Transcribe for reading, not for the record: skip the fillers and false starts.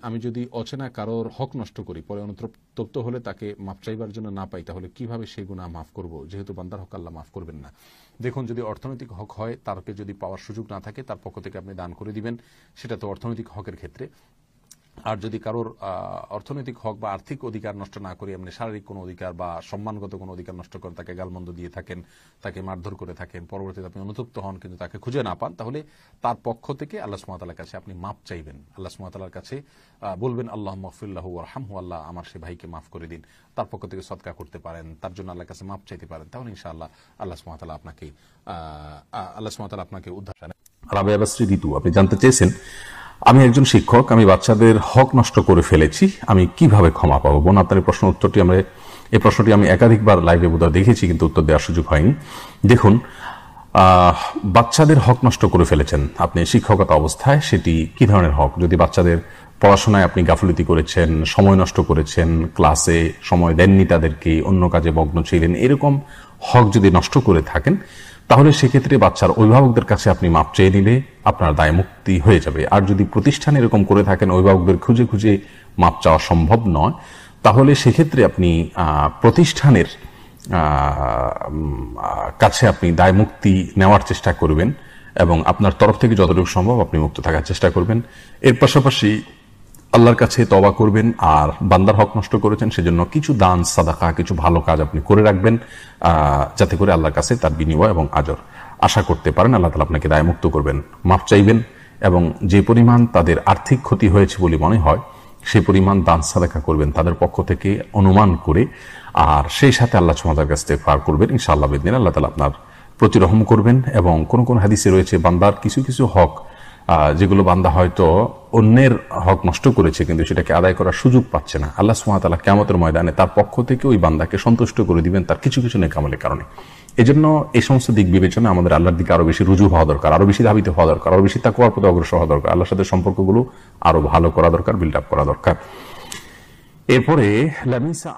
আমি যদি অচেনা কারোর হক নষ্ট করি, পরে অনুতপ্ত হলে তাকে মাফ চাইবার জন্য না পাই, তাহলে কিভাবে সেই গুনাহ মাফ করব, যেহেতু বান্দার হক আল্লাহ মাফ করবেন না। দেখুন, যদি অর্থনৈতিক হক হয়, তারকে যদি পাওয়ার সুযোগ না থাকে, তার পক্ষ থেকে আপনি দান করে দিবেন, সেটা তো অর্থনৈতিক হকের ক্ষেত্রে। আর যদি কারোর অর্থনৈতিক হক বা আর্থিক অধিকার নষ্ট না করি, এমনি শারীরিক কোনো অধিকার বা সম্মানগত কোনো অধিকার নষ্ট করে তাকে গালমন্দ দিয়ে থাকেন, তাকে মারধর করে থাকেন, পরবর্তীতে আপনি অনুতপ্ত হন কিন্তু তাকে খুঁজে না পান, তাহলে তার পক্ষ থেকে আল্লাহ সুবহানাহু ওয়া তাআলার কাছে আপনি মাফ চাইবেন। আল্লাহ সুবহানাহু ওয়া তাআলার কাছে বলবেন, আল্লাহুম্মা গফির লাহু ওয়ারহামহু, আল্লাহ আমার সে ভাইকে মাফ করে দিন। তার পক্ষ থেকে সদকা করতে পারেন, তার জন্য আল্লাহর কাছে মাফ চাইতে পারেন, তাহলে ইনশাআল্লাহ আল্লাহ সুবহানাহু ওয়া তাআলা আপনাকে উদ্ধার। রাবেয়া বাসরি ঋতু, আপনি জানতে চেয়েছেন, আমি একজন শিক্ষক, আমি বাচ্চাদের হক নষ্ট করে ফেলেছি, আমি কিভাবে ক্ষমা পাবো? বোন, আপনার এই প্রশ্নটি আমি একাধিকবার লাইভে বোধহয় দেখেছি, কিন্তু উত্তর দেওয়ার সুযোগ হয়নি। দেখুন, বাচ্চাদের হক নষ্ট করে ফেলেছেন আপনি শিক্ষকতা অবস্থায়, সেটি কি ধরনের হক? যদি বাচ্চাদের পড়াশোনায় আপনি গাফিলতি করেছেন, সময় নষ্ট করেছেন, ক্লাসে সময় দেননি তাদেরকে, অন্য কাজে মগ্ন ছিলেন, এরকম হক যদি নষ্ট করে থাকেন, তাহলে সেক্ষেত্রে বাচ্চার অভিভাবকদের কাছে আপনি মাপ চেয়ে নিলে আপনার দায় মুক্তি হয়ে যাবে। আর যদি প্রতিষ্ঠান এরকম করে থাকেন, অভিভাবকদের খুঁজে খুঁজে মাপ চাওয়া সম্ভব নয়, তাহলে সেক্ষেত্রে আপনি প্রতিষ্ঠানের কাছে আপনি দায় মুক্তি নেওয়ার চেষ্টা করবেন এবং আপনার তরফ থেকে যতটুকু সম্ভব আপনি মুক্ত থাকার চেষ্টা করবেন। এর পাশাপাশি আল্লাহর কাছে তওবা করবেন, আর বান্দার হক নষ্ট করেছেন সেজন্য কিছু দান সাদাকা, কিছু ভালো কাজ আপনি করে রাখবেন, যাতে করে আল্লাহর কাছে তার বিনিময় এবং আজর আশা করতে পারেন। আল্লাহ তাআলা আপনাকে দায় মুক্ত করবেন। মাফ চাইবেন এবং যে পরিমাণ তাদের আর্থিক ক্ষতি হয়েছে বলে মনে হয় সেই পরিমাণ দান সাদাকা করবেন তাদের পক্ষ থেকে অনুমান করে, আর সেই সাথে আল্লাহ সুবহানাহু ওয়া তাআলার কাছে ইস্তেগফার করবেন। ইনশাআল্লাহ বিদিন আল্লাহ তাআলা আপনার প্রতি রহম করবেন। এবং কোন কোন হাদিসে রয়েছে, বান্দার কিছু কিছু হক যেগুলো বান্দা হয়তো অন্যের হক নষ্ট করেছে কিন্তু সেটাকে আদায় করার সুযোগ পাচ্ছে না, আল্লাহ সুবহানাহু ওয়া তাআলা কিয়ামতের ময়দানে তার পক্ষ থেকে ওই বান্দাকে সন্তুষ্ট করে দিবেন তার কিছু কিছু নেক আমলের কারণে। এজন্য এই সমস্ত দিক বিবেচনা আমাদের আল্লাহর দিকে আরো বেশি রুজু হওয়া দরকার, আরো বেশি ধাবিত হওয়া দরকার, আরো বেশি তাকওয়ার পথে অগ্রসর হওয়া দরকার, আল্লাহর সাথে সম্পর্কগুলো আরো ভালো করা দরকার, বিল্ড আপ করা দরকার। এরপরে লামিসা